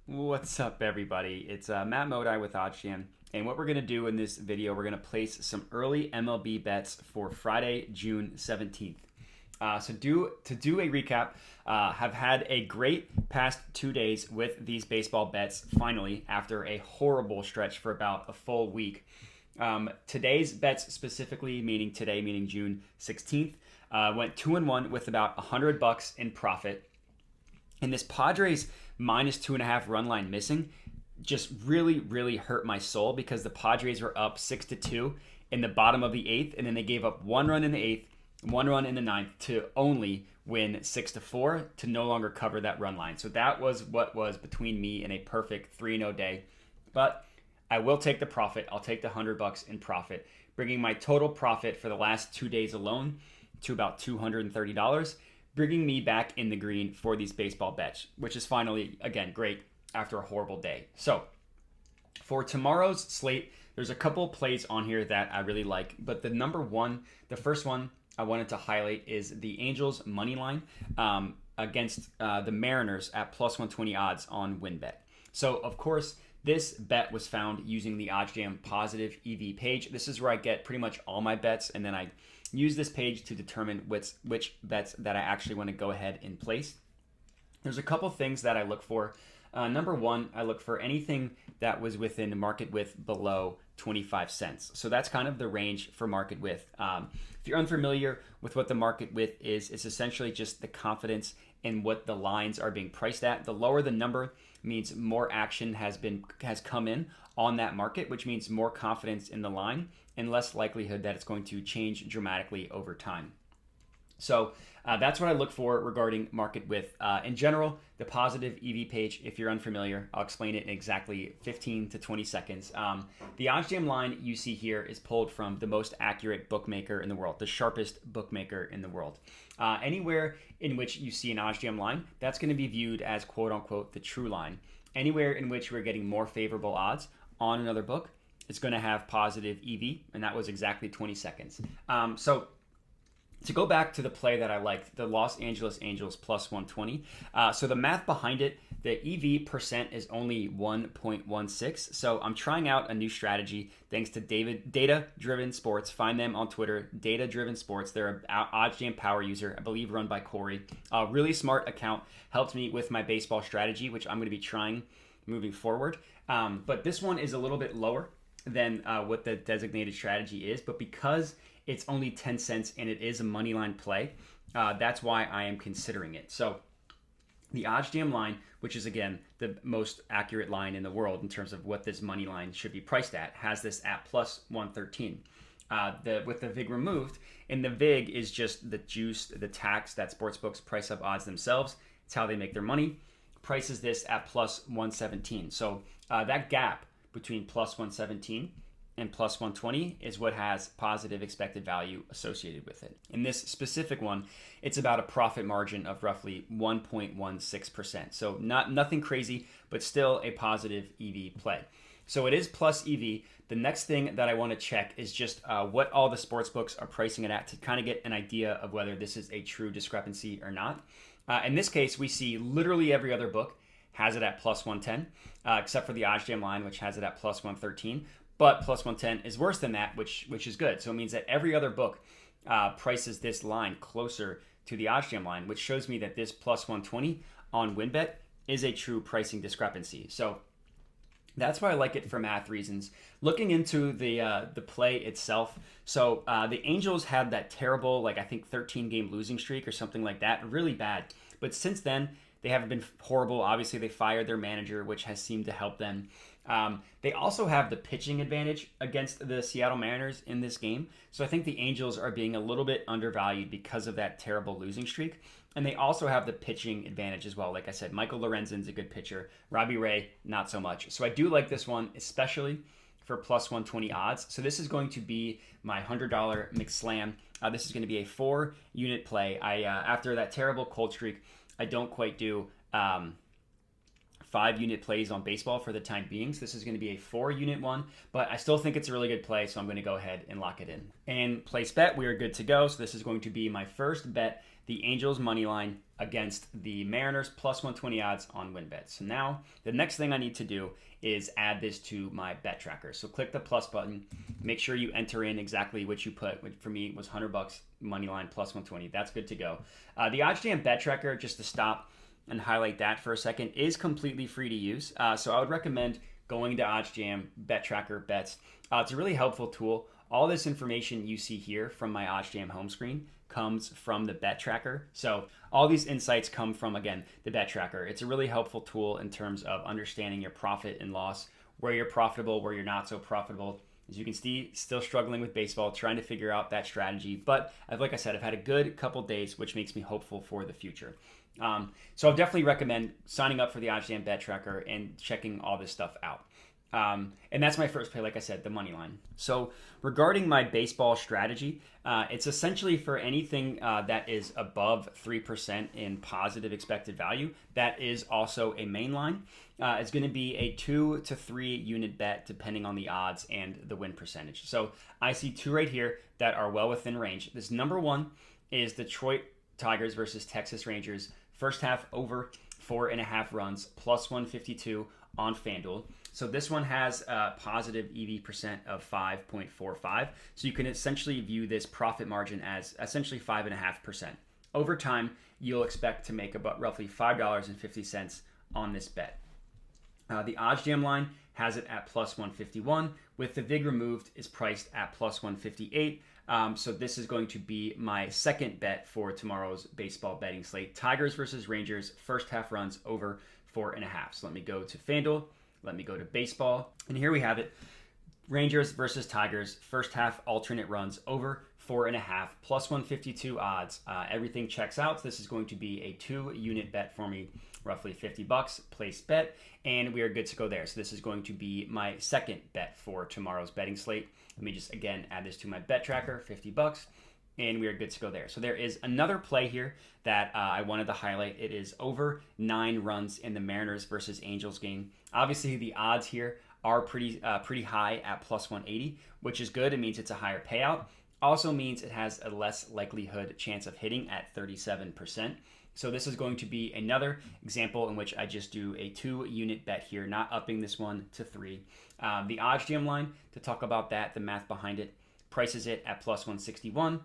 What's up, everybody? It's Matt Modi with OddsJam, and what we're going to do in this video, we're going to place some early MLB bets for Friday, June 17th. To do a recap, have had a great past 2 days with these baseball bets, finally, after a horrible stretch for about a full week. Today's bets specifically, meaning today, meaning June 16th, went 2-1 with about $100 in profit. And this Padres minus 2.5 run line missing just really hurt my soul because the Padres were up 6-2 in the bottom of the eighth, and then they gave up 1 run in the eighth, 1 run in the ninth to only win 6-4 to no longer cover that run line. So that was what was between me and a perfect 3-0 day. But I will take the profit. I'll take the $100 in profit, bringing my total profit for the last 2 days alone to about $230. Bringing me back in the green for these baseball bets, which is finally, again, great after a horrible day. So for tomorrow's slate, there's a couple plays on here that I really like, but the first one I wanted to highlight is the Angels money line against the Mariners at plus 120 odds on WinBet. So of course, this bet was found using the OddsJam Positive EV page. This is where I get pretty much all my bets, and then I use this page to determine which bets that I actually want to go ahead and place. There's a couple things that I look for. Number one, I look for anything that was within market width below 25 cents. So that's kind of the range for market width. If you're unfamiliar with what the market width is, it's essentially just the confidence in what the lines are being priced at. The lower the number means more action has come in on that market, which means more confidence in the line and less likelihood that it's going to change dramatically over time. So that's what I look for regarding market width. In general, the positive EV page, if you're unfamiliar, I'll explain it in exactly 15 to 20 seconds. The OddsJam line you see here is pulled from the most accurate bookmaker in the world, the sharpest bookmaker in the world. Anywhere in which you see an OddsJam line, that's going to be viewed as quote unquote the true line. Anywhere in which we're getting more favorable odds on another book, it's going to have positive EV, and that was exactly 20 seconds. So to go back to the play that I liked, the Los Angeles Angels plus 120. So the math behind it, the EV percent is only 1.16. So I'm trying out a new strategy thanks to Data Driven Sports. Find them on Twitter, Data Driven Sports. They're an OddsJam power user, I believe run by Corey. A really smart account, helped me with my baseball strategy, which I'm going to be trying moving forward. But this one is a little bit lower than what the designated strategy is, but because it's only 10 cents and it is a money line play, that's why I am considering it. So the OddsJam line, which is again the most accurate line in the world in terms of what this money line should be priced at, has this at plus 113. With the VIG removed, and the VIG is just the juice, the tax that sportsbooks price up odds themselves. It's how they make their money. Prices this at plus 117. So that gap between plus 117 and plus 120 is what has positive expected value associated with it. In this specific one, it's about a profit margin of roughly 1.16%. So nothing crazy, but still a positive EV play. So it is plus EV. The next thing that I want to check is just what all the sports books are pricing it at to kind of get an idea of whether this is a true discrepancy or not. In this case, we see literally every other book has it at plus 110, except for the OddsJam line, which has it at plus 113. But plus 110 is worse than that, which is good. So it means that every other book prices this line closer to the OddsJam line, which shows me that this plus 120 on WinBet is a true pricing discrepancy. So that's why I like it for math reasons. Looking into the play itself, so the Angels had that terrible, I think 13-game losing streak or something like that, really bad. But since then, they haven't been horrible. Obviously, they fired their manager, which has seemed to help them. They also have the pitching advantage against the Seattle Mariners in this game. So I think the Angels are being a little bit undervalued because of that terrible losing streak. And they also have the pitching advantage as well. Like I said, Michael Lorenzen's a good pitcher. Robbie Ray, not so much. So I do like this one, especially for plus 120 odds. So this is going to be my $100 McSlam. This is going to be a 4-unit play. After that terrible cold streak, I don't quite do 5-unit plays on baseball for the time being. So this is going to be a 4-unit one, but I still think it's a really good play, so I'm going to go ahead and lock it in. And place bet, we are good to go. So this is going to be my first bet the Angels money line against the Mariners plus 120 odds on WinBet. So now the next thing I need to do is add this to my bet tracker. So click the plus button, make sure you enter in exactly what you put, which for me was $100 money line plus 120. That's good to go. The OddsJam bet tracker, just to stop and highlight that for a second, is completely free to use. So I would recommend going to OddsJam bet tracker bets. It's a really helpful tool. All this information you see here from my OddsJam home screen comes from the bet tracker. So all these insights come from, again, the bet tracker. It's a really helpful tool in terms of understanding your profit and loss, where you're profitable, where you're not so profitable. As you can see, still struggling with baseball, trying to figure out that strategy. But like I said, I've had a good couple days, which makes me hopeful for the future. So I'll definitely recommend signing up for the OddsJam bet tracker and checking all this stuff out. And that's my first play, like I said, the money line. So regarding my baseball strategy, it's essentially for anything that is above 3% in positive expected value. That is also a main line. It's going to be a 2 to 3 unit bet depending on the odds and the win percentage. So I see two right here that are well within range. This number one is Detroit Tigers versus Texas Rangers. First half over 4.5 runs, plus 152 on FanDuel. So this one has a positive EV percent of 5.45. So you can essentially view this profit margin as essentially 5.5%. Over time, you'll expect to make about roughly $5.50 on this bet. The OddsJam line has it at plus 151. With the VIG removed, is priced at plus 158. So this is going to be my second bet for tomorrow's baseball betting slate. Tigers versus Rangers, first half runs over 4.5. So let me go to FanDuel. Let me go to baseball. And here we have it. Rangers versus Tigers, first half alternate runs over 4.5, plus 152 odds. Everything checks out. So this is going to be a 2-unit bet for me, roughly $50, placed bet, and we are good to go there. So this is going to be my second bet for tomorrow's betting slate. Let me just, again, add this to my bet tracker, $50, and we are good to go there. So there is another play here that I wanted to highlight. It is over 9 runs in the Mariners versus Angels game. Obviously, the odds here are pretty high at plus 180, which is good. It means it's a higher payout. Also means it has a less likelihood chance of hitting at 37%. So this is going to be another example in which I just do a 2-unit bet here, not upping this one to 3. The OddsJam line, to talk about that, the math behind it, prices it at plus 161.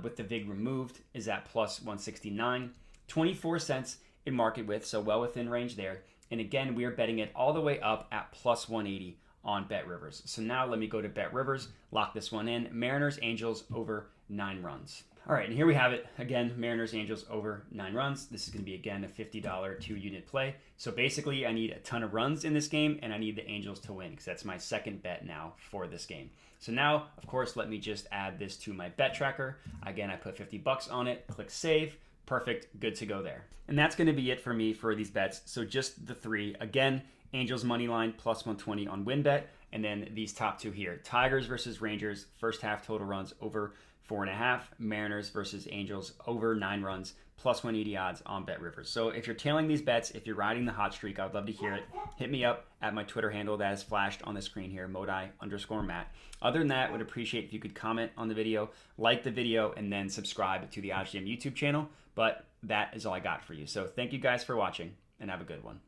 With the VIG removed, is at plus 169. 24 cents in market width, so well within range there. And again, we are betting it all the way up at plus 180 on BetRivers. So now let me go to BetRivers, lock this one in. Mariners, Angels over 9 runs. All right, and here we have it. Again, Mariners, Angels over 9 runs. This is going to be, again, a $50 2-unit play. So basically, I need a ton of runs in this game, and I need the Angels to win because that's my second bet now for this game. So now, of course, let me just add this to my bet tracker. Again, I put $50 on it, click save. Perfect, good to go there. And that's going to be it for me for these bets. So just the 3. Again, Angels money line plus 120 on WinBet, and then these top 2 here. Tigers versus Rangers, first half total runs over 4.5. Mariners versus Angels over 9 runs, plus 180 odds on BetRivers. So if you're tailing these bets, if you're riding the hot streak, I'd love to hear it. Hit me up at my Twitter handle that is flashed on the screen here, Modi_Matt. Other than that, would appreciate if you could comment on the video, like the video, and then subscribe to the OddsJam YouTube channel. But that is all I got for you. So thank you guys for watching, and have a good one.